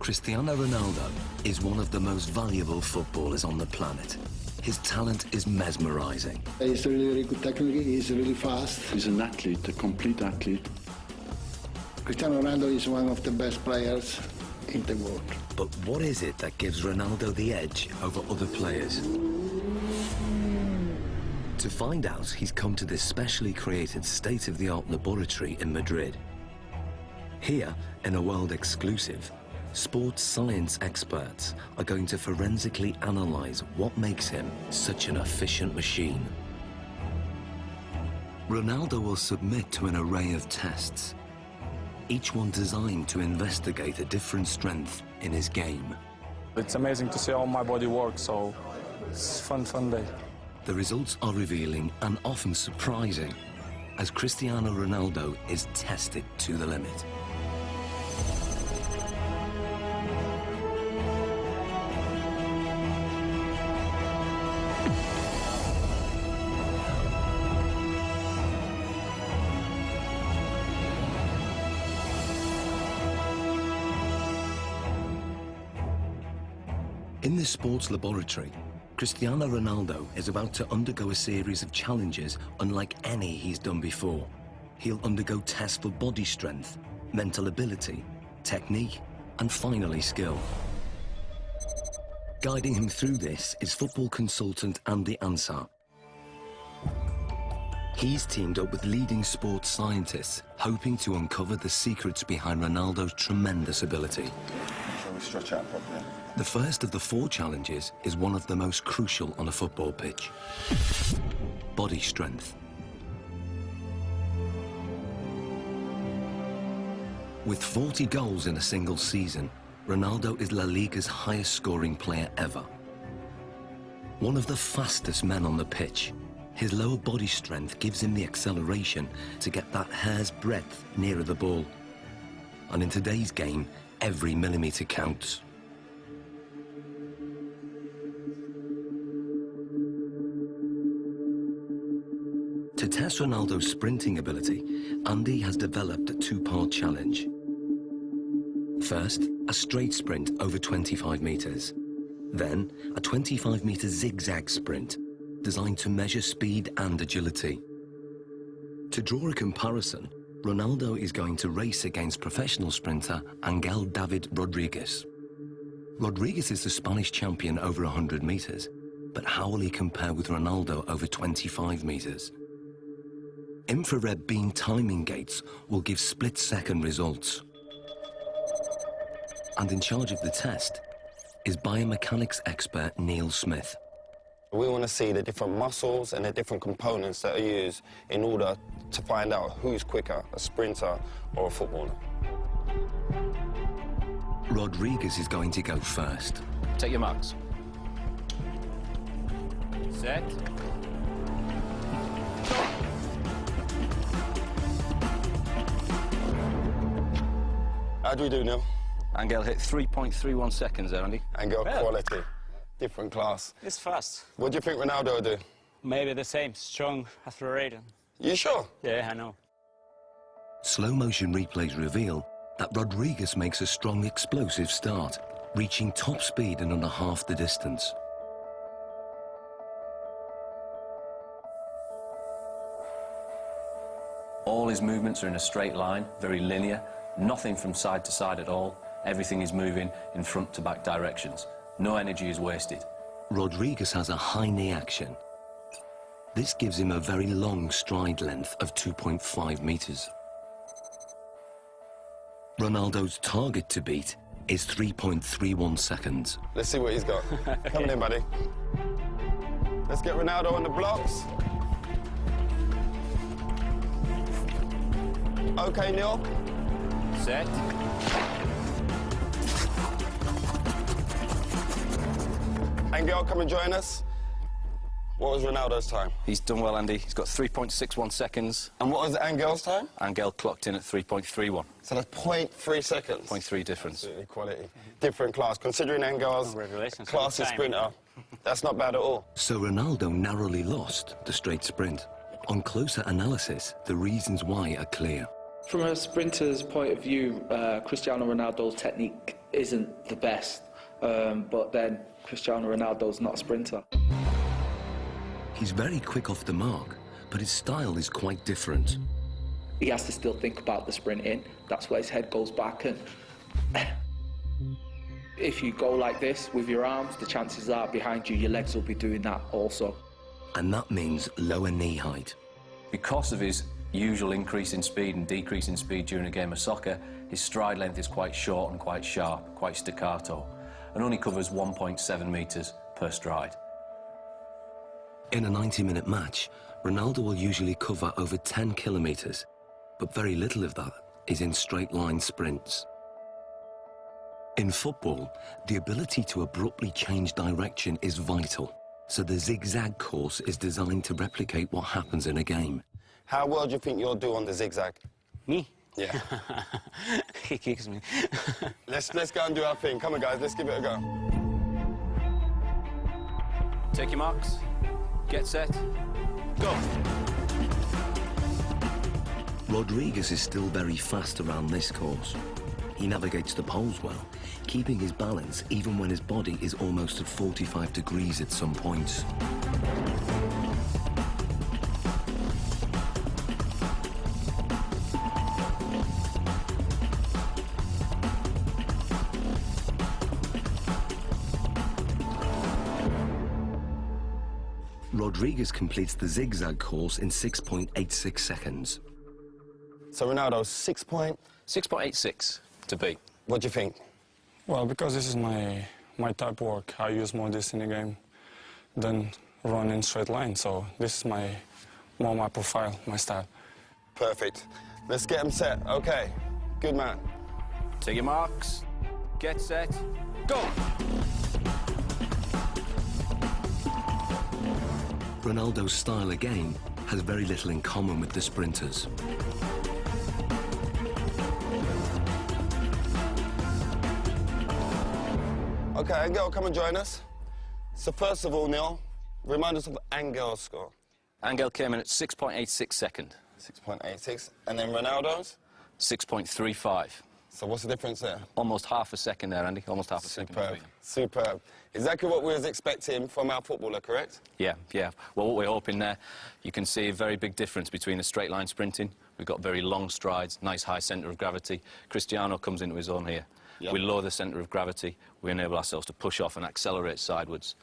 Cristiano Ronaldo is one of the most valuable footballers on the planet. His talent is mesmerizing. He's really, really good technically, he's really fast. He's an athlete, a complete athlete. Cristiano Ronaldo is one of the best players in the world. But what is it that gives Ronaldo the edge over other players? To find out, he's come to this specially created state-of-the-art laboratory in Madrid. Here, in a world exclusive, sports science experts are going to forensically analyze what makes him such an efficient machine. Ronaldo will submit to an array of tests, each one designed to investigate a different strength in his game. It's amazing to see how my body works, so it's fun day. The results are revealing and often surprising as Cristiano Ronaldo is tested to the limit. In this sports laboratory, Cristiano Ronaldo is about to undergo a series of challenges unlike any he's done before. He'll undergo tests for body strength, mental ability, technique, and finally skill. Guiding him through this is football consultant Andy Ansar. He's teamed up with leading sports scientists, hoping to uncover the secrets behind Ronaldo's tremendous ability. Shall we stretch out properly? The first of the 4 challenges is one of the most crucial on a football pitch: body strength. With 40 goals in a single season, Ronaldo is La Liga's highest scoring player ever. One of the fastest men on the pitch, his lower body strength gives him the acceleration to get that hair's breadth nearer the ball. And in today's game, every millimetre counts. To test Ronaldo's sprinting ability, Andy has developed a 2-part challenge. First, a straight sprint over 25 metres. Then, a 25-metre zigzag sprint, designed to measure speed and agility. To draw a comparison, Ronaldo is going to race against professional sprinter Angel David Rodriguez. Rodriguez is the Spanish champion over 100 metres, but how will he compare with Ronaldo over 25 metres? Infrared beam timing gates will give split-second results. And in charge of the test is biomechanics expert Neil Smith. We want to see the different muscles and the different components that are used in order to find out who's quicker, a sprinter or a footballer. Rodriguez is going to go first. Take your marks. Set. How do we do, Neil? Angel hit 3.31 seconds there, Andy. Angel quality, different class. It's fast. What do you think Ronaldo will do? Maybe the same, strong, accelerated. You sure? Yeah, I know. Slow-motion replays reveal that Rodriguez makes a strong explosive start, reaching top speed in under half the distance. All his movements are in a straight line, very linear, nothing from side to side at all. Everything is moving in front to back directions. No energy is wasted. Rodriguez has a high knee action. This gives him a very long stride length of 2.5 metres. Ronaldo's target to beat is 3.31 seconds. Let's see what he's got. Coming in, buddy. Let's get Ronaldo on the blocks. Okay, Neil. Set. Angel, come and join us. What was Ronaldo's time? He's done well, Andy. He's got 3.61 seconds. And what was Angel's time? Angel clocked in at 3.31. So that's 0.3 seconds. 0.3 difference. Absolutely quality. Different class. Considering Angel's classy sprinter, that's not bad at all. So Ronaldo narrowly lost the straight sprint. On closer analysis, the reasons why are clear. From a sprinter's point of view, Cristiano Ronaldo's technique isn't the best, but then Cristiano Ronaldo's not a sprinter. He's very quick off the mark, but his style is quite different. He has to still think about the sprinting. That's where his head goes back, and if you go like this with your arms, the chances are behind you, your legs will be doing that also. And that means lower knee height. Because of his usual increase in speed and decrease in speed during a game of soccer, his stride length is quite short and quite sharp, quite staccato, and only covers 1.7 metres per stride. In a 90-minute match, Ronaldo will usually cover over 10 kilometres, but very little of that is in straight-line sprints. In football, the ability to abruptly change direction is vital, so the zigzag course is designed to replicate what happens in a game. How well do you think you'll do on the zigzag? Me? Yeah. He kicks me. let's go and do our thing. Come on, guys, let's give it a go. Take your marks. Get set. Go. Rodriguez is still very fast around this course. He navigates the poles well, keeping his balance even when his body is almost at 45 degrees at some points. Rodriguez completes the zigzag course in 6.86 seconds. So Ronaldo's 6.86 to beat. What do you think? Well, because this is my type of work, I use more this in the game than run in straight line. So this is more my profile, my style. Perfect. Let's get him set. Okay. Good man. Take your marks. Get set. Go. Ronaldo's style again has very little in common with the sprinters. Okay, Angel, come and join us. So first of all, Neil, remind us of Angel's score. Angel came in at 6.86 second. 6.86. And then Ronaldo's? 6.35. So what's the difference there? Almost half a second there, Andy. Almost half a second. Superb. Superb. Exactly what we was expecting from our footballer, correct? Yeah. Well, what we're hoping there, you can see a very big difference between a straight line sprinting. We've got very long strides, nice high centre of gravity. Cristiano comes into his own here. Yep. We lower the centre of gravity. We enable ourselves to push off and accelerate sidewards.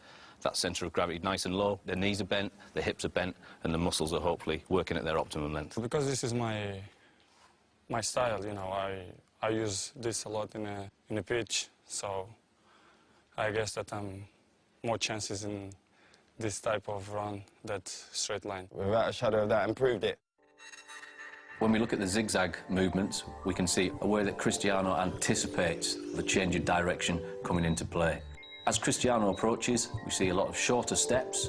That centre of gravity nice and low. The knees are bent, the hips are bent, and the muscles are hopefully working at their optimum length. Because this is my style, you know, I use this a lot in a pitch, so I guess that I'm more chances in this type of run than straight line. Without a shadow of that, improved it. When we look at the zigzag movements, we can see a way that Cristiano anticipates the change of direction coming into play. As Cristiano approaches, we see a lot of shorter steps.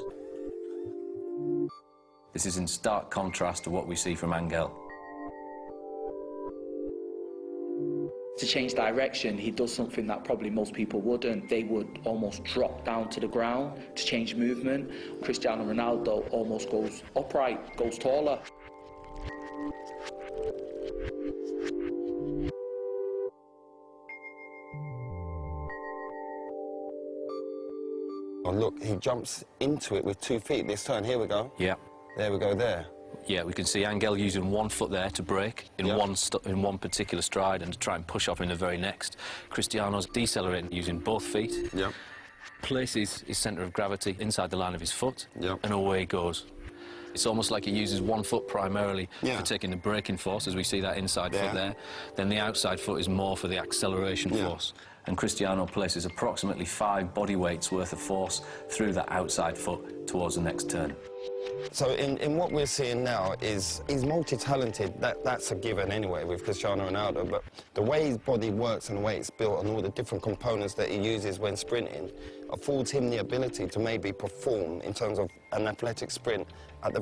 This is in stark contrast to what we see from Angel. To change direction, he does something that probably most people wouldn't. They would almost drop down to the ground to change movement. Cristiano Ronaldo almost goes upright, goes taller. Oh, look, he jumps into it with 2 feet this turn. Here we go. Yeah. There we go, there. Yeah, we can see Angel using 1 foot there to break in one particular stride and to try and push off in the very next. Cristiano's decelerating using both feet. Yeah. Places his centre of gravity inside the line of his foot, Yeah. and away he goes. It's almost like he uses 1 foot primarily Yeah. for taking the braking force, as we see that inside Yeah. foot there. Then the outside foot is more for the acceleration force. And Cristiano places approximately 5 body weights worth of force through that outside foot towards the next turn. So in what we're seeing now is he's multi-talented. That's a given anyway with Cristiano Ronaldo, but the way his body works and the way it's built and all the different components that he uses when sprinting affords him the ability to maybe perform in terms of an athletic sprint at the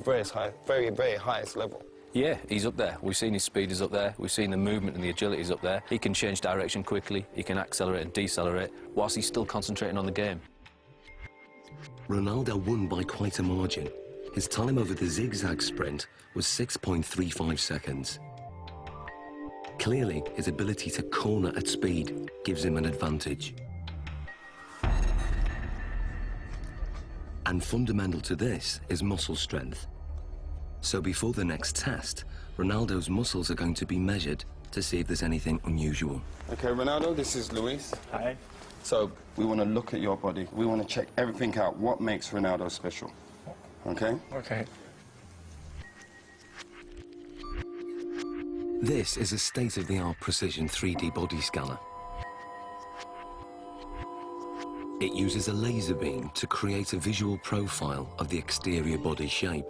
very, very highest level. Yeah, he's up there. We've seen his speed is up there. We've seen the movement and the agility is up there. He can change direction quickly. He can accelerate and decelerate whilst he's still concentrating on the game. Ronaldo won by quite a margin. His time over the zigzag sprint was 6.35 seconds. Clearly, his ability to corner at speed gives him an advantage. And fundamental to this is muscle strength. So before the next test, Ronaldo's muscles are going to be measured to see if there's anything unusual. Okay, Ronaldo, this is Luis. Hi. So we want to look at your body. We want to check everything out. What makes Ronaldo special? Okay? Okay. This is a state-of-the-art precision 3D body scanner. It uses a laser beam to create a visual profile of the exterior body shape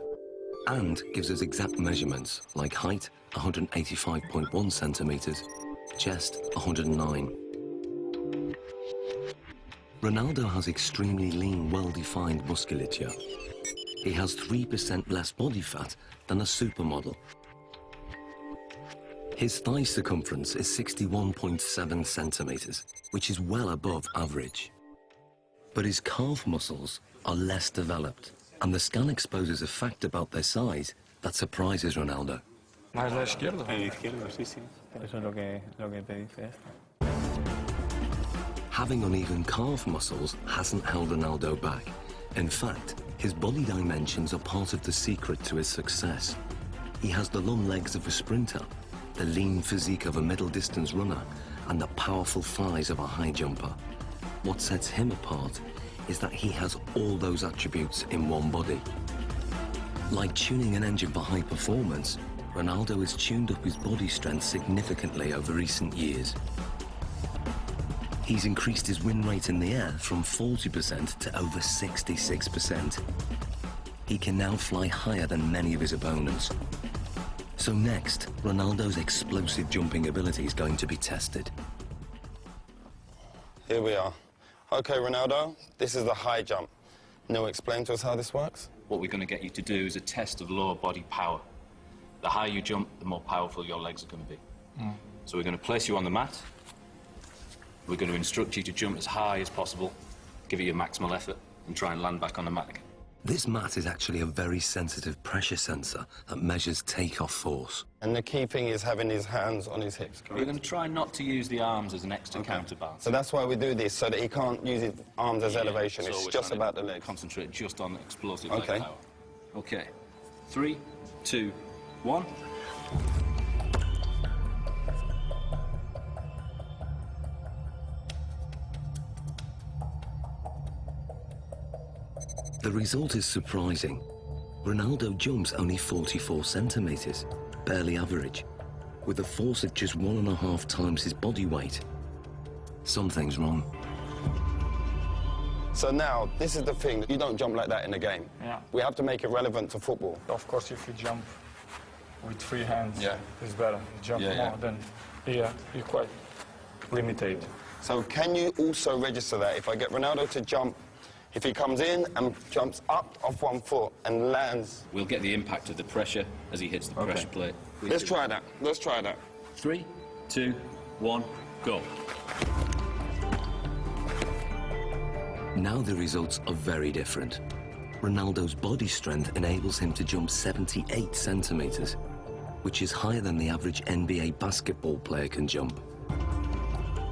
and gives us exact measurements like height, 185.1 centimeters, chest, 109. Ronaldo has extremely lean, well-defined musculature. He has 3% less body fat than a supermodel. His thigh circumference is 61.7 centimeters, which is well above average. But his calf muscles are less developed, and the scan exposes a fact about their size that surprises Ronaldo. Más la izquierda. El izquierdo, sí, sí. Eso es lo que te dice esto. Having uneven calf muscles hasn't held Ronaldo back. In fact, his body dimensions are part of the secret to his success. He has the long legs of a sprinter, the lean physique of a middle-distance runner, and the powerful thighs of a high jumper. What sets him apart is that he has all those attributes in one body. Like tuning an engine for high performance, Ronaldo has tuned up his body strength significantly over recent years. He's increased his win rate in the air from 40% to over 66%. He can now fly higher than many of his opponents. So next, Ronaldo's explosive jumping ability is going to be tested. Here we are. Okay, Ronaldo, this is the high jump. Now explain to us how this works. What we're going to get you to do is a test of lower body power. The higher you jump, the more powerful your legs are going to be. So we're going to place you on the mat. We're going to instruct you to jump as high as possible, give it your maximal effort, and try and land back on the mat again. This mat is actually a very sensitive pressure sensor that measures takeoff force. And the key thing is having his hands on his hips, correct? We're going to try not to use the arms as an extra counterbalance. So that's why we do this, so that he can't use his arms as elevation. So It's we're just trying about to the legs. Concentrate just on explosive Okay. leg power. Okay. 3, 2, 1. The result is surprising. Ronaldo jumps only 44 centimeters, barely average, with a force at just 1.5 times his body weight. Something's wrong. So now, this is the thing. You don't jump like that in the game. Yeah. We have to make it relevant to football. Of course, if you jump with free hands, Yeah. it's better. You jump Yeah, more, yeah. then you're quite limited. So can you also register that? If I get Ronaldo to jump, if he comes in and jumps up off one foot and lands... We'll get the impact of the pressure as he hits the pressure plate. Let's try that. Let's try that. 3, 2, 1, go. Now the results are very different. Ronaldo's body strength enables him to jump 78 centimeters, which is higher than the average NBA basketball player can jump.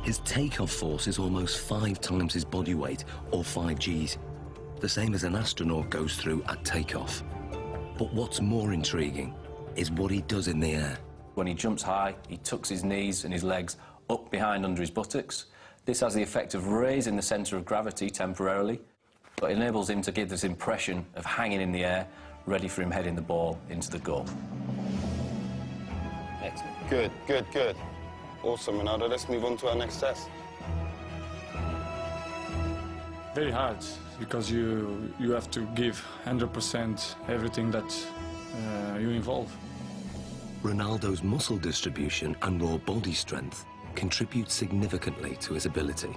His takeoff force is almost 5 times his body weight, or 5 Gs, the same as an astronaut goes through at takeoff. But what's more intriguing is what he does in the air. When he jumps high, he tucks his knees and his legs up behind under his buttocks. This has the effect of raising the centre of gravity temporarily, but enables him to give this impression of hanging in the air, ready for him heading the ball into the goal. Excellent. Good, good, good. Awesome, Ronaldo. Let's move on to our next test. Very hard, because you have to give 100% everything that you involve. Ronaldo's muscle distribution and raw body strength contribute significantly to his ability.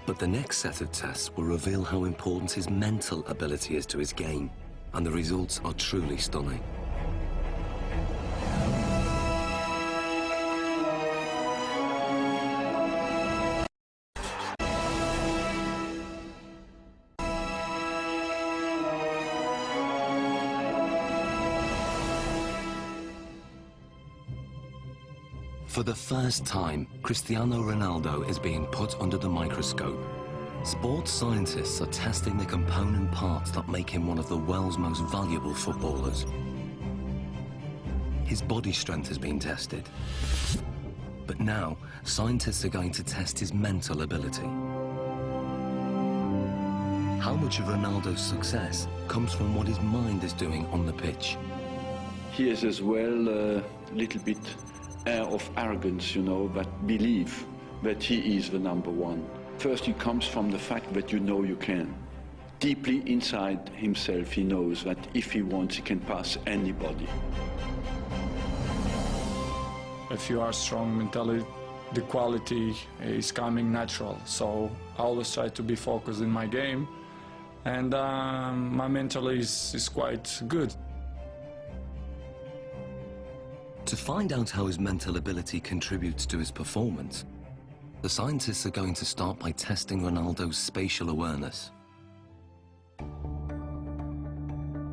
But the next set of tests will reveal how important his mental ability is to his game, and the results are truly stunning. For the first time, Cristiano Ronaldo is being put under the microscope. Sports scientists are testing the component parts that make him one of the world's most valuable footballers. His body strength has been tested. But now, scientists are going to test his mental ability. How much of Ronaldo's success comes from what his mind is doing on the pitch? He has as well a little bit air of arrogance, you know, that believe that he is the number one. First, it comes from the fact that you know you can. Deeply inside himself, he knows that if he wants, he can pass anybody. If you are strong mentally, the quality is coming natural. So I always try to be focused in my game, and my mental is quite good. To find out how his mental ability contributes to his performance, the scientists are going to start by testing Ronaldo's spatial awareness.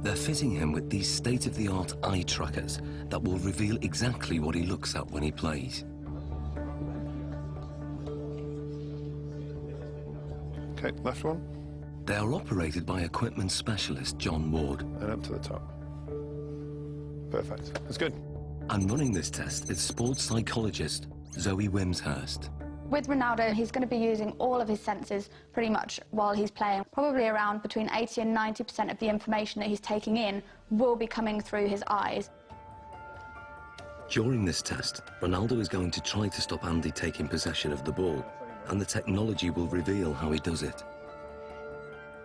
They're fitting him with these state-of-the-art eye trackers that will reveal exactly what he looks at when he plays. Okay, left one. They are operated by equipment specialist John Ward. And up to the top. Perfect. That's good. And running this test is sports psychologist Zoe Wimshurst. With Ronaldo, he's going to be using all of his senses pretty much while he's playing. Probably around between 80 and 90% of the information that he's taking in will be coming through his eyes. During this test, Ronaldo is going to try to stop Andy taking possession of the ball, and the technology will reveal how he does it.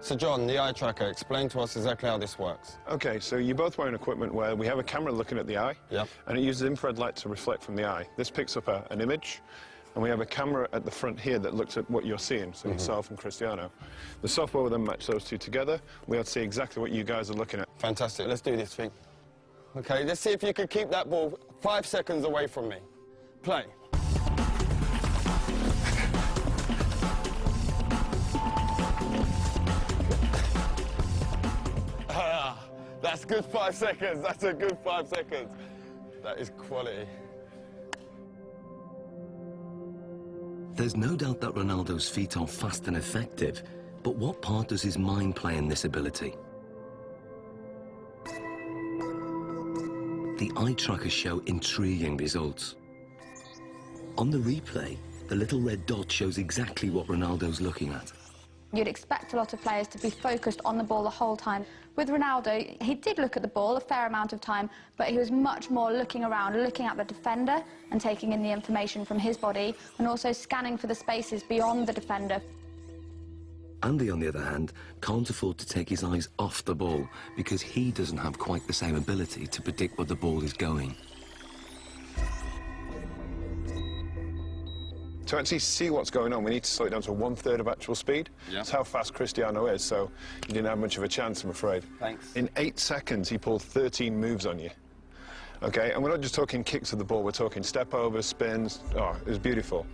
So John, the eye tracker, explain to us exactly how this works. Okay, so you're both wearing equipment where we have a camera looking at the eye, Yep. and it uses infrared light to reflect from the eye. This picks up an image, and we have a camera at the front here that looks at what you're seeing, so yourself and Cristiano. The software will then match those two together. We'll be able to see exactly what you guys are looking at. Fantastic, let's do this thing. Okay, let's see if you can keep that ball 5 seconds away from me. Play. That's good 5 seconds. That's a good 5 seconds. That is quality. There's no doubt that Ronaldo's feet are fast and effective, but what part does his mind play in this ability? The eye trackers show intriguing results. On the replay, the little red dot shows exactly what Ronaldo's looking at. You'd expect a lot of players to be focused on the ball the whole time. With Ronaldo, he did look at the ball a fair amount of time, but he was much more looking around, looking at the defender and taking in the information from his body, and also scanning for the spaces beyond the defender. Andy, on the other hand, can't afford to take his eyes off the ball because he doesn't have quite the same ability to predict where the ball is going. To actually see what's going on, we need to slow it down to 1/3 of actual speed. Yeah. That's how fast Cristiano is, so you didn't have much of a chance, I'm afraid. Thanks. In 8 seconds, he pulled 13 moves on you. Okay, and we're not just talking kicks of the ball, we're talking step overs, spins. Oh, it was beautiful.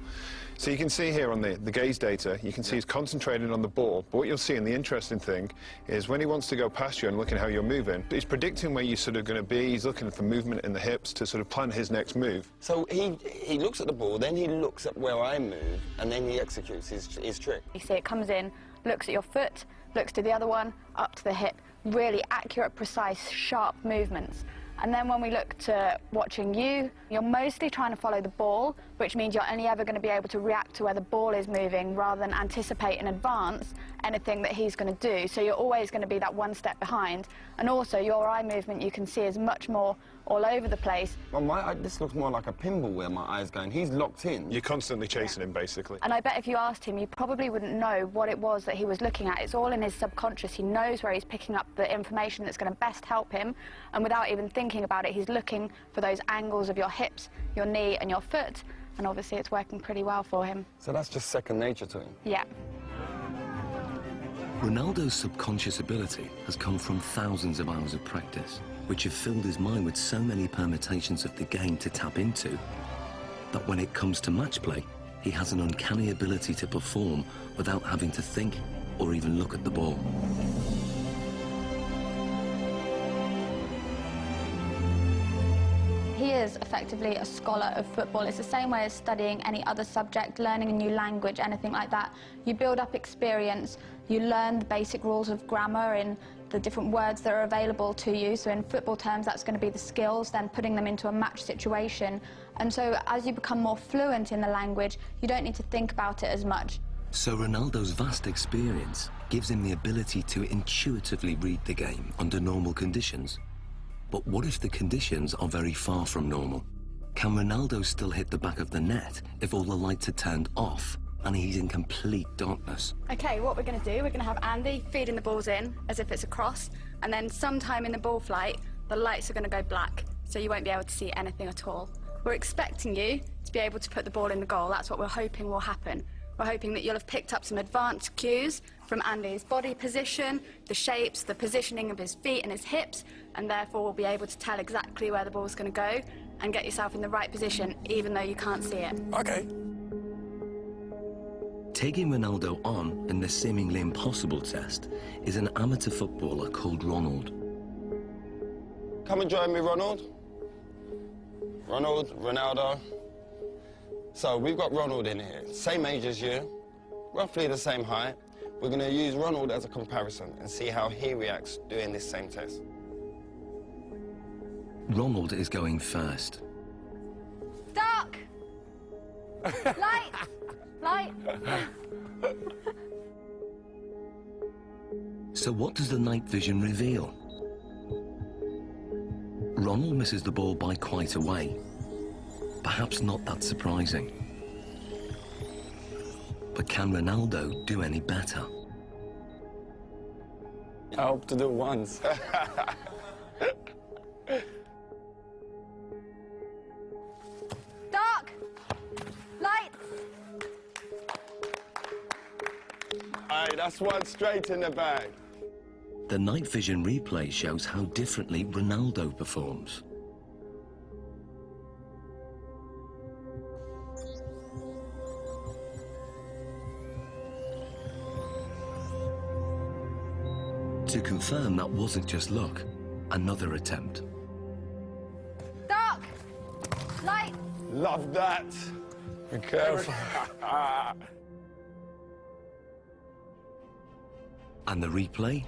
So you can see here on the gaze data, you can see he's concentrating on the ball, but what you'll see, and the interesting thing, is when he wants to go past you and looking how you're moving, he's predicting where you're sort of going to be, he's looking at the movement in the hips to sort of plan his next move. So he looks at the ball, then he looks at where I move, and then he executes his trick. You see it comes in, looks at your foot, looks to the other one, up to the hip. Really accurate, precise, sharp movements. And then when we look to watching you, you're mostly trying to follow the ball, which means you're only ever going to be able to react to where the ball is moving rather than anticipate in advance anything that he's going to do. So you're always going to be that one step behind. And also your eye movement you can see is much more all over the place. Well, this looks more like a pinball where my eye's going. He's locked in. You're constantly chasing him, basically. And I bet if you asked him, you probably wouldn't know what it was that he was looking at. It's all in his subconscious. He knows where he's picking up the information that's going to best help him. And without even thinking about it, he's looking for those angles of your hips, your knee and your foot. And obviously it's working pretty well for him. So that's just second nature to him? Yeah. Ronaldo's subconscious ability has come from thousands of hours of practice, which have filled his mind with so many permutations of the game to tap into, that when it comes to match play, he has an uncanny ability to perform without having to think or even look at the ball. He he is effectively a scholar of football. It's the same way as studying any other subject, learning a new language, anything like that. You build up experience, you learn the basic rules of grammar in the different words that are available to you. So in football terms, that's going to be the skills, then putting them into a match situation. And so as you become more fluent in the language, you don't need to think about it as much. So Ronaldo's vast experience gives him the ability to intuitively read the game under normal conditions. But what if the conditions are very far from normal? Can Ronaldo still hit the back of the net if all the lights are turned off and he's in complete darkness? Okay, what we're going to do, we're going to have Andy feeding the balls in as if it's a cross, and then sometime in the ball flight, the lights are going to go black, so you won't be able to see anything at all. We're expecting you to be able to put the ball in the goal. That's what we're hoping will happen. We're hoping that you'll have picked up some advanced cues from Andy's body position, the shapes, the positioning of his feet and his hips, and therefore will be able to tell exactly where the ball's going to go and get yourself in the right position, even though you can't see it. Okay. Taking Ronaldo on in this seemingly impossible test is an amateur footballer called Ronald. Come and join me, Ronald. Ronaldo. So we've got Ronald in here, same age as you, roughly the same height. We're going to use Ronald as a comparison and see how he reacts doing this same test. Ronald is going first. Dark! Light! Light! So what does the night vision reveal? Ronald misses the ball by quite a way. Perhaps not that surprising. But can Ronaldo do any better? I hope to do once. Dark! Light! Aye, that's one straight in the bag. The night vision replay shows how differently Ronaldo performs. To confirm that wasn't just luck, another attempt. Dark! Light! Love that. Be careful. And the replay?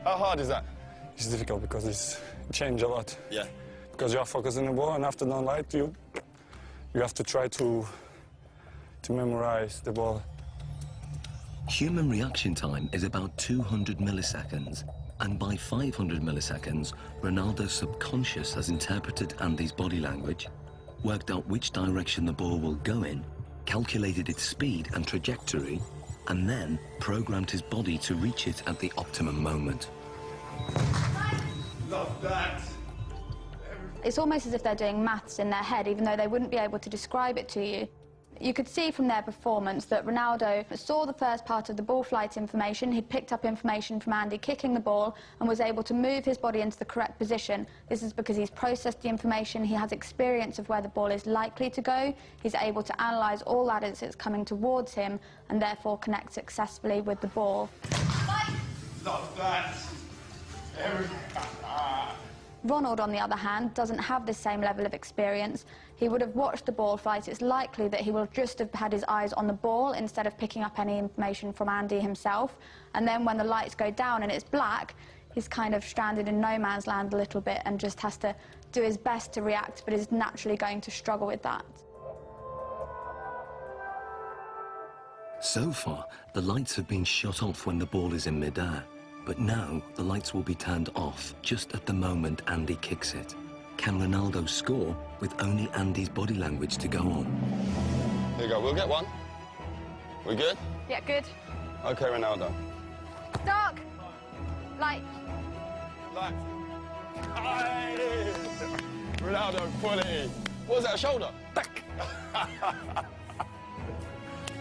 How hard is that? It's difficult because it's changed a lot. Yeah. Because you are focusing the ball, and after the light, you have to try to memorize the ball. Human reaction time is about 200 milliseconds, and by 500 milliseconds, Ronaldo's subconscious has interpreted Andy's body language, worked out which direction the ball will go in, calculated its speed and trajectory, and then programmed his body to reach it at the optimum moment. Love that. It's almost as if they're doing maths in their head, even though they wouldn't be able to describe it to you. You could see from their performance that Ronaldo saw the first part of the ball flight information. He picked up information from Andy kicking the ball and was able to move his body into the correct position. This is because he's processed the information, he has experience of where the ball is likely to go, he's able to analyse all that as it's coming towards him and therefore connect successfully with the ball. Love that. Ronald, on the other hand, doesn't have the same level of experience. He would have watched the ball flight. It's likely that he will just have had his eyes on the ball instead of picking up any information from Andy himself. And then when the lights go down and it's black, he's kind of stranded in no man's land a little bit and just has to do his best to react, but is naturally going to struggle with that. So far, the lights have been shut off when the ball is in midair. But now, the lights will be turned off just at the moment Andy kicks it. Can Ronaldo score with only Andy's body language to go on? Here you go, we'll get one. We good? Yeah, good. Okay, Ronaldo. Dark! Light! Light. Aye. Ronaldo, fully. What was that, a shoulder? Back.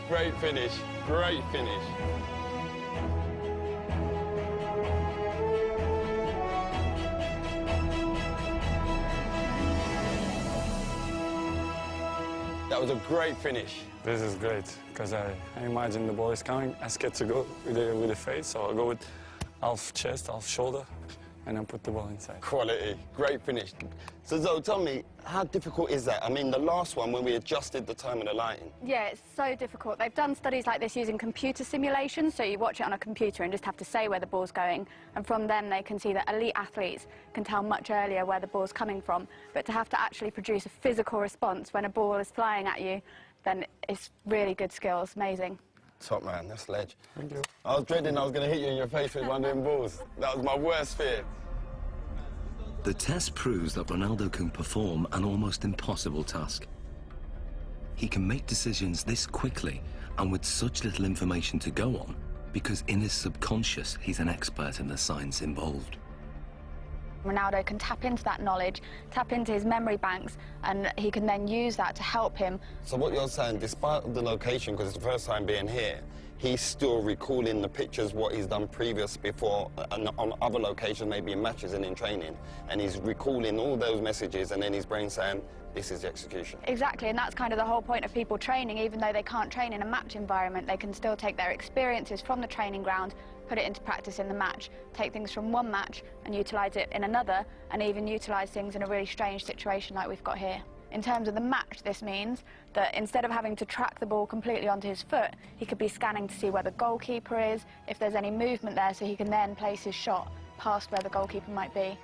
Great finish, great finish. That was a great finish. This is great, because I imagine the ball is coming. I scared to go with the face, so I'll go with half chest, half shoulder, and then put the ball inside. Quality. Great finish. So, Zoe, tell me, how difficult is that? I mean, the last one, when we adjusted the time of the lighting. Yeah, it's so difficult. They've done studies like this using computer simulations, so you watch it on a computer and just have to say where the ball's going, and from them they can see that elite athletes can tell much earlier where the ball's coming from. But to have to actually produce a physical response when a ball is flying at you, then it's really good skills, amazing. Top man, that's ledge. Thank you. I was dreading I was going to hit you in your face with one of them balls. That was my worst fear. The test proves that Ronaldo can perform an almost impossible task. He can make decisions this quickly and with such little information to go on because in his subconscious he's an expert in the science involved. Ronaldo can tap into that knowledge, tap into his memory banks, and he can then use that to help him. So what you're saying, despite the location, because it's the first time being here, he's still recalling the pictures, what he's done previous before, and on other locations, maybe in matches and in training, and he's recalling all those messages, and then his brain saying, this is the execution. Exactly, and that's kind of the whole point of people training. Even though they can't train in a match environment, they can still take their experiences from the training ground, put it into practice in the match, take things from one match and utilise it in another, and even utilise things in a really strange situation like we've got here. In terms of the match, this means that instead of having to track the ball completely onto his foot, he could be scanning to see where the goalkeeper is, if there's any movement there, so he can then place his shot past where the goalkeeper might be.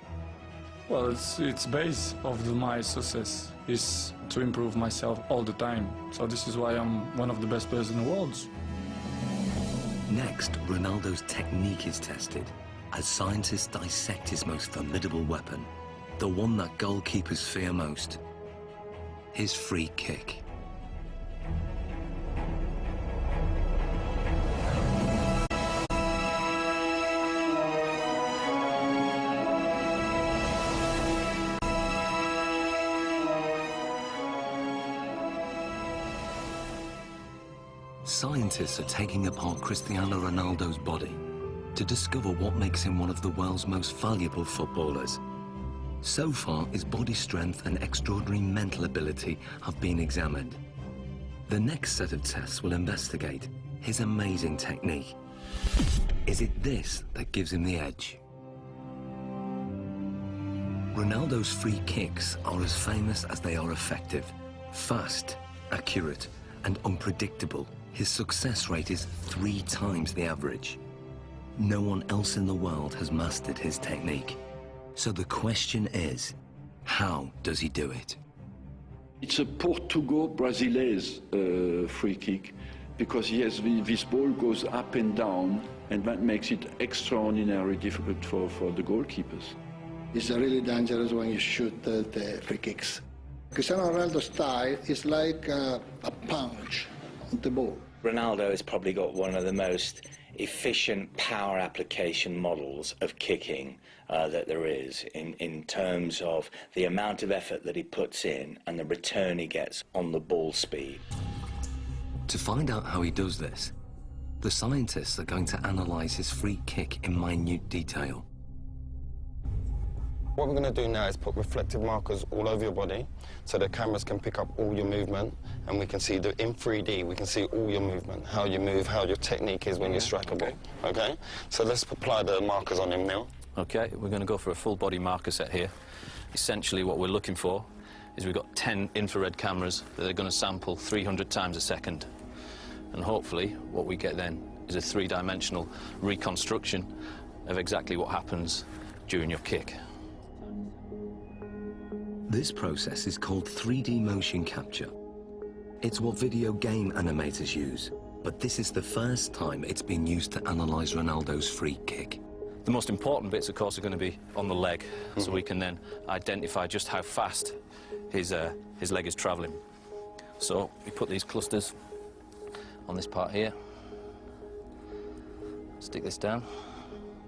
Well, it's base of my success is to improve myself all the time. So this is why I'm one of the best players in the world. Next, Ronaldo's technique is tested as scientists dissect his most formidable weapon, the one that goalkeepers fear most, his free kick. Scientists are taking apart Cristiano Ronaldo's body to discover what makes him one of the world's most valuable footballers. So far, his body strength and extraordinary mental ability have been examined. The next set of tests will investigate his amazing technique. Is it this that gives him the edge? Ronaldo's free kicks are as famous as they are effective. Fast, accurate, and unpredictable. His success rate is 3 times the average. No one else in the world has mastered his technique. So the question is, how does he do it? It's a Portugal Brasile's free kick, because yes, this ball goes up and down, and that makes it extraordinarily difficult for the goalkeepers. It's really dangerous when you shoot the free kicks. Cristiano Ronaldo's style is like a punch on the ball. Ronaldo has probably got one of the most efficient power application models of kicking that there is in terms of the amount of effort that he puts in and the return he gets on the ball speed. To find out how he does this, the scientists are going to analyze his free kick in minute detail. What we're going to do now is put reflective markers all over your body so the cameras can pick up all your movement, and we can see in 3D, we can see all your movement, how you move, how your technique is when you strike a ball. Okay? So let's apply the markers on him now. Okay, we're going to go for a full body marker set here. Essentially what we're looking for is we've got 10 infrared cameras that are going to sample 300 times a second. And hopefully what we get then is a 3-dimensional reconstruction of exactly what happens during your kick. This process is called 3D motion capture. It's what video game animators use, but this is the first time it's been used to analyze Ronaldo's free kick. The most important bits, of course, are going to be on the leg, so we can then identify just how fast his leg is travelling. So we put these clusters on this part here. Stick this down.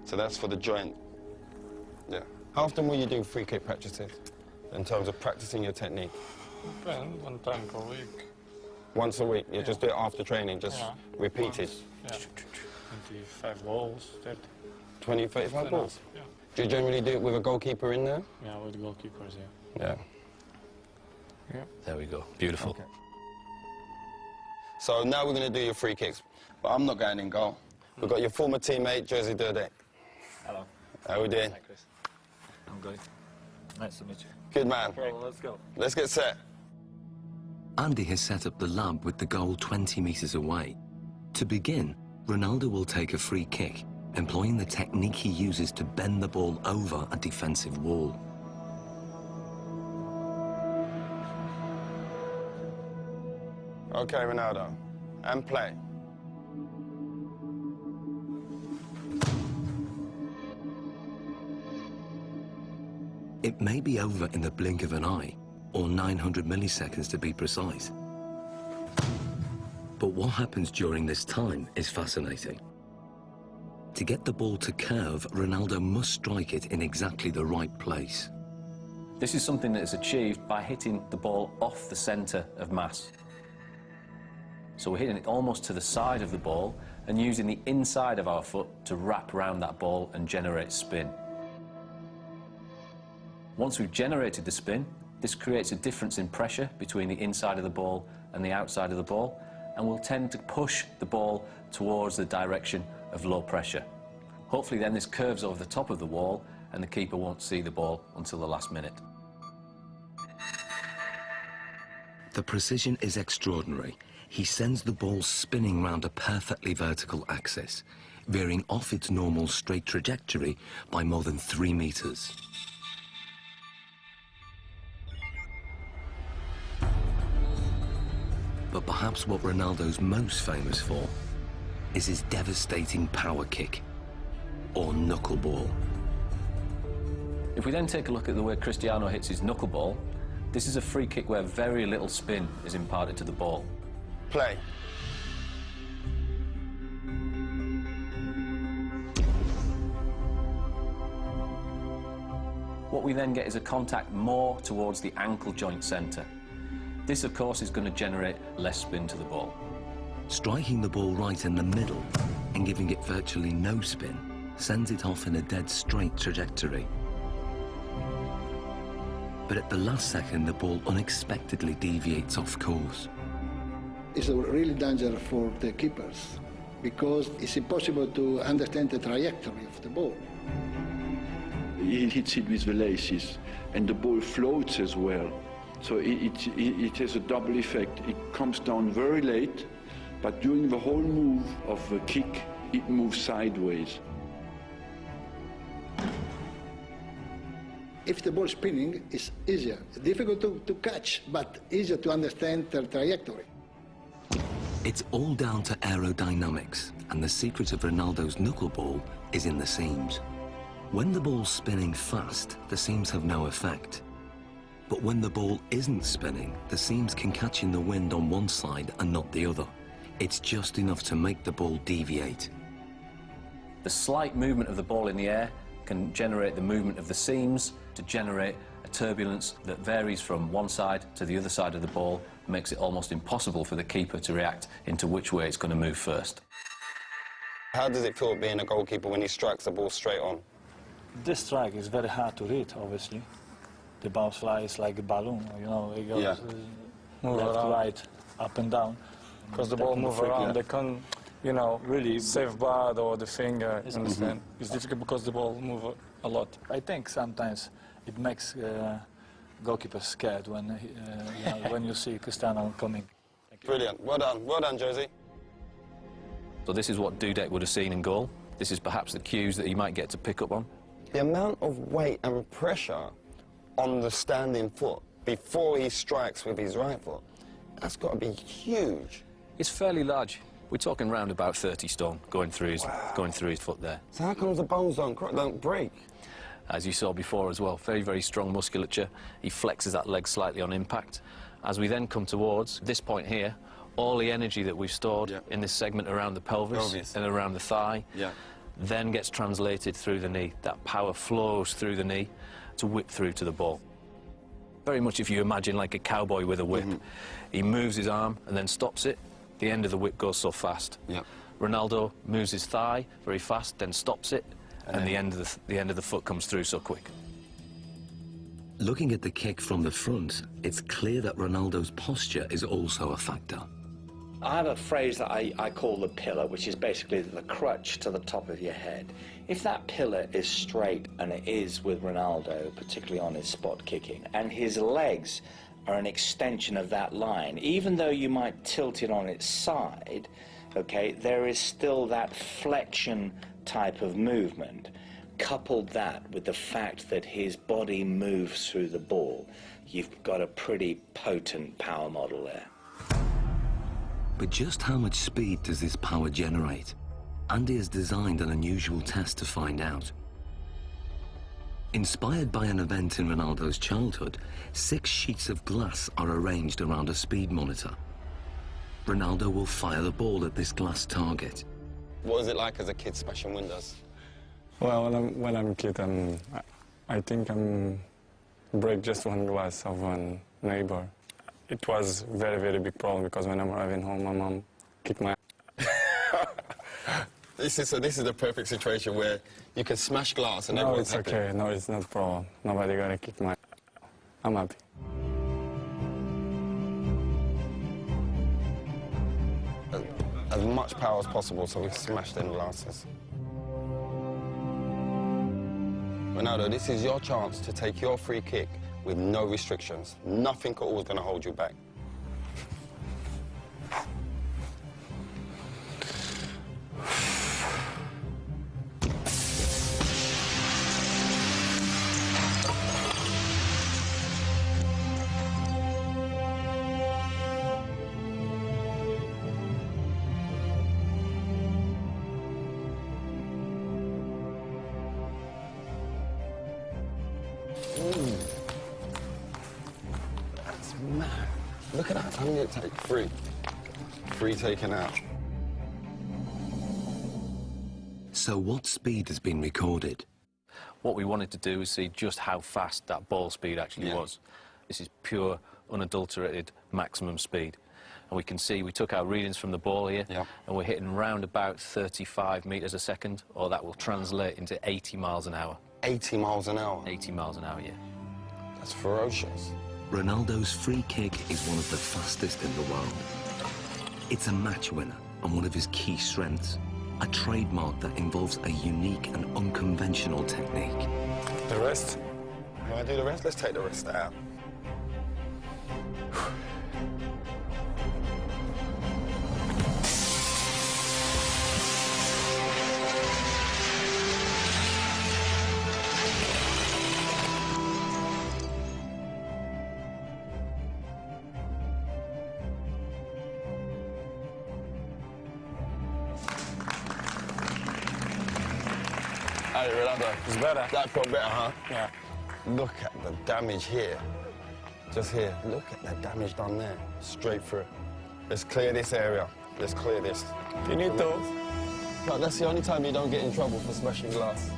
So that's for the joint. Yeah. How often will you do free kick practices in terms of practicing your technique? One time per week. Once a week? You just do it after training, just repeat it? Yeah. 25 balls, 30. 20, 35 balls? Yeah. Do you generally do it with a goalkeeper in there? Yeah, with goalkeepers, Yeah. There we go. Beautiful. Okay. So now we're going to do your free kicks. But I'm not going in goal. We've got your former teammate, Jerzy Dudek. Hello. How we doing? Hi, Chris. I'm good. Nice to meet you. Good man. Well, let's go. Let's get set. Andy has set up the lab with the goal 20 metres away. To begin, Ronaldo will take a free kick, employing the technique he uses to bend the ball over a defensive wall. Okay, Ronaldo. And play. It may be over in the blink of an eye, or 900 milliseconds to be precise. But what happens during this time is fascinating. To get the ball to curve, Ronaldo must strike it in exactly the right place. This is something that is achieved by hitting the ball off the centre of mass. So we're hitting it almost to the side of the ball and using the inside of our foot to wrap around that ball and generate spin. Once we've generated the spin, this creates a difference in pressure between the inside of the ball and the outside of the ball, and will tend to push the ball towards the direction of low pressure. Hopefully then this curves over the top of the wall and the keeper won't see the ball until the last minute. The precision is extraordinary. He sends the ball spinning round a perfectly vertical axis, veering off its normal straight trajectory by more than 3 meters. But perhaps what Ronaldo's most famous for is his devastating power kick, or knuckleball. If we then take a look at the way Cristiano hits his knuckleball, this is a free kick where very little spin is imparted to the ball. Play. What we then get is a contact more towards the ankle joint centre. This, of course, is going to generate less spin to the ball. Striking the ball right in the middle and giving it virtually no spin sends it off in a dead straight trajectory. But at the last second, the ball unexpectedly deviates off course. It's a really danger for the keepers because it's impossible to understand the trajectory of the ball. He hits it with the laces, and the ball floats as well. So it has a double effect. It comes down very late, but during the whole move of the kick, it moves sideways. If the ball spinning, it's easier. Difficult to catch, but easier to understand the trajectory. It's all down to aerodynamics, and the secret of Ronaldo's knuckleball is in the seams. When the ball's spinning fast, the seams have no effect. But when the ball isn't spinning, the seams can catch in the wind on one side and not the other. It's just enough to make the ball deviate. The slight movement of the ball in the air can generate the movement of the seams to generate a turbulence that varies from one side to the other side of the ball, makes it almost impossible for the keeper to react into which way it's going to move first. How does it feel being a goalkeeper when he strikes the ball straight on? This strike is very hard to read, obviously. The ball flies like a balloon, you know, it goes Move left, around. right, up and down. Because the ball move around, they can't, you know, really save bad or the finger, you understand? It's difficult because the ball move a lot. I think sometimes it makes goalkeepers scared when, you know, when you see Cristiano coming. Brilliant. Well done, Jerzy. So this is what Dudek would have seen in goal. This is perhaps the cues that he might get to pick up on. The amount of weight and pressure on the standing foot before he strikes with his right foot, that's got to be huge. It's fairly large. We're talking round about 30 stone going through his foot there. So how comes the bones don't break? As you saw before as well, very, very strong musculature. He flexes that leg slightly on impact. As we then come towards this point here, all the energy that we've stored in this segment around the pelvis and around the thigh then gets translated through the knee. That power flows through the knee to whip through to the ball. Very much if you imagine like a cowboy with a whip. He moves his arm and then stops it. The end of the whip goes so fast. Ronaldo moves his thigh very fast, then stops it, and the end of the foot comes through so quick. Looking at the kick from the front, it's clear that Ronaldo's posture is also a factor. I have a phrase that I call the pillar, which is basically the crutch to the top of your head. If that pillar is straight, and it is with Ronaldo, particularly on his spot kicking, and his legs are an extension of that line, even though you might tilt it on its side, okay, there is still that flexion type of movement. Coupled that with the fact that his body moves through the ball, you've got a pretty potent power model there. But just how much speed does this power generate? Andy has designed an unusual test to find out. Inspired by an event in Ronaldo's childhood, 6 sheets of glass are arranged around a speed monitor. Ronaldo will fire the ball at this glass target. What was it like as a kid smashing windows? Well, when I'm a kid, I think I'm break just one glass of one neighbor. It was very, very big problem because when I'm arriving home, my mom kicked my This is the perfect situation where you can smash glass and everyone's happy. No, it's okay. No, it's not a problem. Nobody gonna kick my... I'm happy. As much power as possible so we smash them glasses. Ronaldo, this is your chance to take your free kick with no restrictions. Nothing at all is going to hold you back. That's mad. Look at that. How many did it take? 3. 3 taken out. So what speed has been recorded? What we wanted to do was see just how fast that ball speed actually was. This is pure, unadulterated maximum speed. And we can see we took our readings from the ball here, and we're hitting round about 35 metres a second, or that will translate into 80 miles an hour. 80 miles an hour? 80 miles an hour, yeah. That's ferocious. Ronaldo's free kick is one of the fastest in the world. It's a match winner and one of his key strengths, a trademark that involves a unique and unconventional technique. The rest? You want to do the rest? Let's take the rest out. Hey, Ronaldo. It's better. That felt better, huh? Yeah. Look at the damage here. Just here. Look at the damage done there. Straight through. Let's clear this area. Let's clear this. You need to. But that's the only time you don't get in trouble for smashing glass.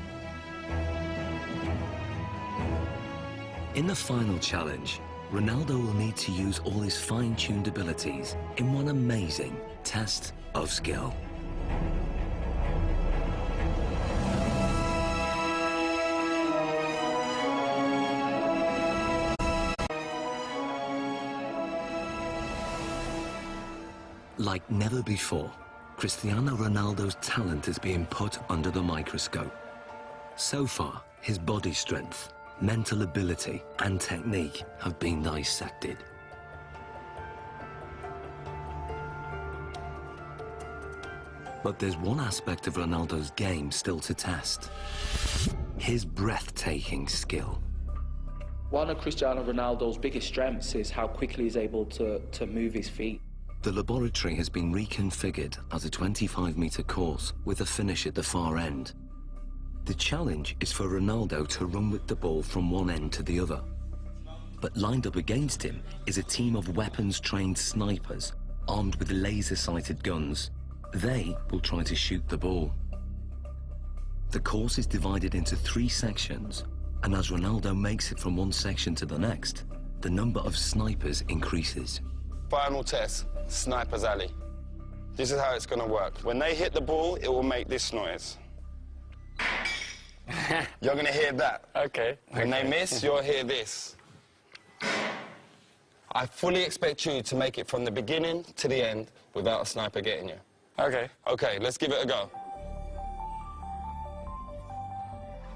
In the final challenge, Ronaldo will need to use all his fine-tuned abilities in one amazing test of skill. Like never before, Cristiano Ronaldo's talent is being put under the microscope. So far, his body strength, mental ability, and technique have been dissected. But there's one aspect of Ronaldo's game still to test: his breathtaking skill. One of Cristiano Ronaldo's biggest strengths is how quickly he's able to move his feet. The laboratory has been reconfigured as a 25-meter course with a finish at the far end. The challenge is for Ronaldo to run with the ball from one end to the other. But lined up against him is a team of weapons-trained snipers armed with laser-sighted guns. They will try to shoot the ball. The course is divided into 3 sections, and as Ronaldo makes it from one section to the next, the number of snipers increases. Final test, Sniper's Alley. This is how it's going to work. When they hit the ball, it will make this noise. You're going to hear that. Okay. When they miss, you'll hear this. I fully expect you to make it from the beginning to the end without a sniper getting you. Okay. Okay, let's give it a go.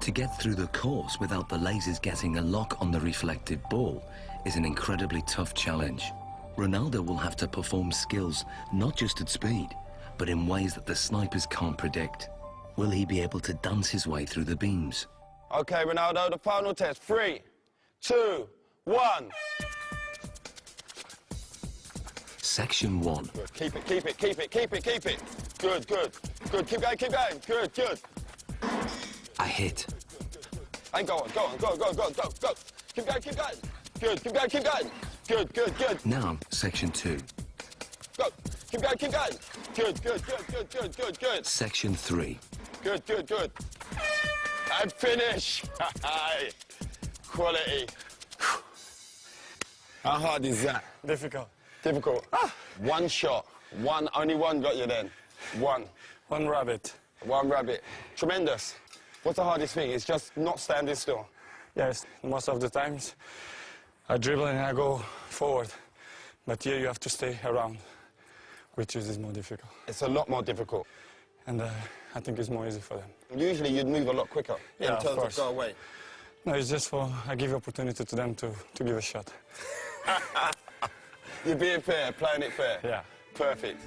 To get through the course without the lasers getting a lock on the reflected ball is an incredibly tough challenge. Ronaldo will have to perform skills not just at speed, but in ways that the snipers can't predict. Will he be able to dance his way through the beams? Okay, Ronaldo, the final test. 3, 2, 1. Section 1. Good. Keep it, keep it, keep it, keep it, keep it. Good, good, good. Keep going, good, good. A hit. And go on, go on, go, go, go, go, go. Keep going, good, keep going. Good, good, good. Now, section 2. Go, keep going. Good. Section 3. Good. And finish. Quality. How hard is that? Difficult. Difficult. One shot. Only one got you then. One. One rabbit. One rabbit. Tremendous. What's the hardest thing? It's just not standing still. Yes, most of the times I dribble and I go forward. But here you have to stay around, which is more difficult. It's a lot more difficult. And I think it's more easy for them. Usually you'd move a lot quicker in terms of go away. No, it's just I give opportunity to them to give a shot. You're being fair, playing it fair. Yeah. Perfect.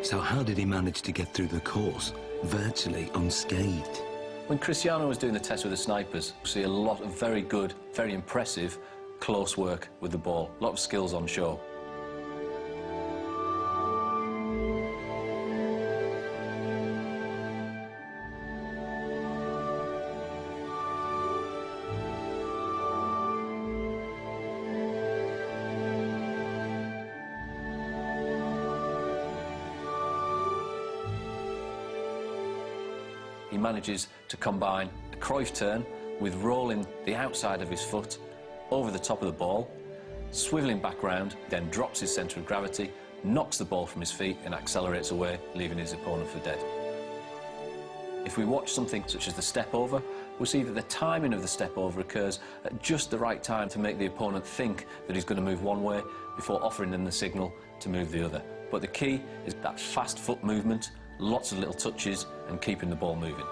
So how did he manage to get through the course, virtually unscathed? When Cristiano was doing the test with the snipers, we see a lot of very good, very impressive close work with the ball. A lot of skills on show. He manages to combine a Cruyff turn with rolling the outside of his foot over the top of the ball, swivelling back round, then drops his centre of gravity, knocks the ball from his feet and accelerates away, leaving his opponent for dead. If we watch something such as the step over, we'll see that the timing of the step over occurs at just the right time to make the opponent think that he's going to move one way before offering them the signal to move the other. But the key is that fast foot movement, lots of little touches and keeping the ball moving.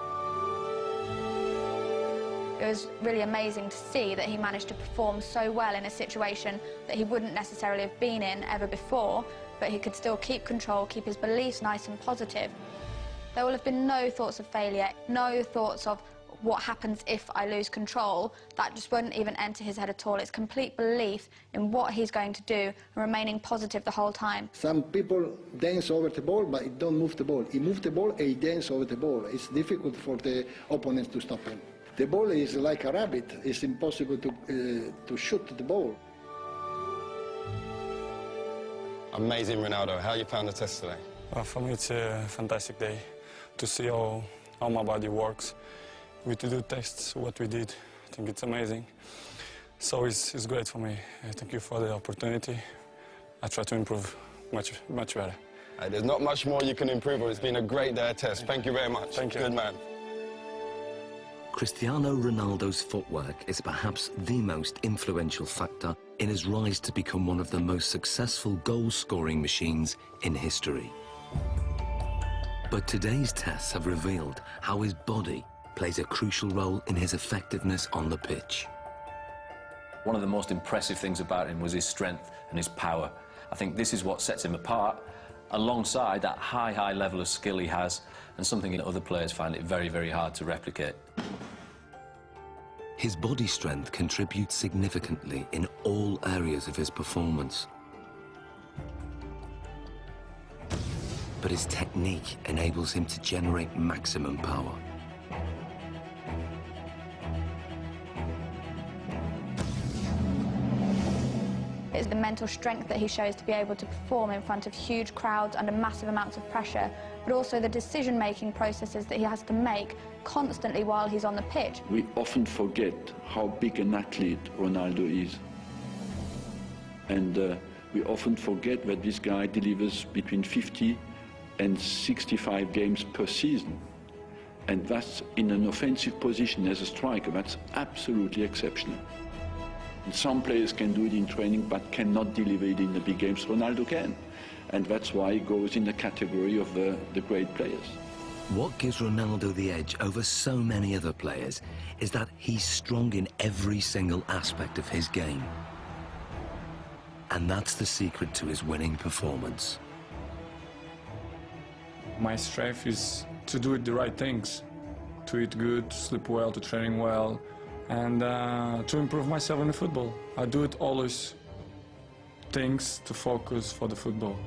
It was really amazing to see that he managed to perform so well in a situation that he wouldn't necessarily have been in ever before, but he could still keep control, keep his beliefs nice and positive. There will have been no thoughts of failure, no thoughts of what happens if I lose control. That just wouldn't even enter his head at all. It's complete belief in what he's going to do and remaining positive the whole time. Some people dance over the ball, but he don't move the ball. He moves the ball and he dances over the ball. It's difficult for the opponents to stop him. The ball is like a rabbit. It's impossible to shoot the ball. Amazing, Ronaldo. How you found the test today? Well, for me, it's a fantastic day to see how my body works. We to do tests, what we did. I think it's amazing. So it's great for me. Thank you for the opportunity. I try to improve much better. There's not much more you can improve on. It's been a great day of test. Thank you very much. Thank you. Good man. Cristiano Ronaldo's footwork is perhaps the most influential factor in his rise to become one of the most successful goal-scoring machines in history. But today's tests have revealed how his body plays a crucial role in his effectiveness on the pitch. One of the most impressive things about him was his strength and his power. I think this is what sets him apart, alongside that high level of skill he has, and something that other players find it very, very hard to replicate. His body strength contributes significantly in all areas of his performance. But his technique enables him to generate maximum power. It's the mental strength that he shows to be able to perform in front of huge crowds under massive amounts of pressure, but also the decision-making processes that he has to make constantly while he's on the pitch. We often forget how big an athlete Ronaldo is. And we often forget that this guy delivers between 50 and 65 games per season. And that's in an offensive position as a striker. That's absolutely exceptional. And some players can do it in training but cannot deliver it in the big games. Ronaldo can. And that's why he goes in the category of the great players. What gives Ronaldo the edge over so many other players is that he's strong in every single aspect of his game. And that's the secret to his winning performance. My strength is to do the right things, to eat good, to sleep well, to training well, and to improve myself in the football. I do it always things to focus for the football.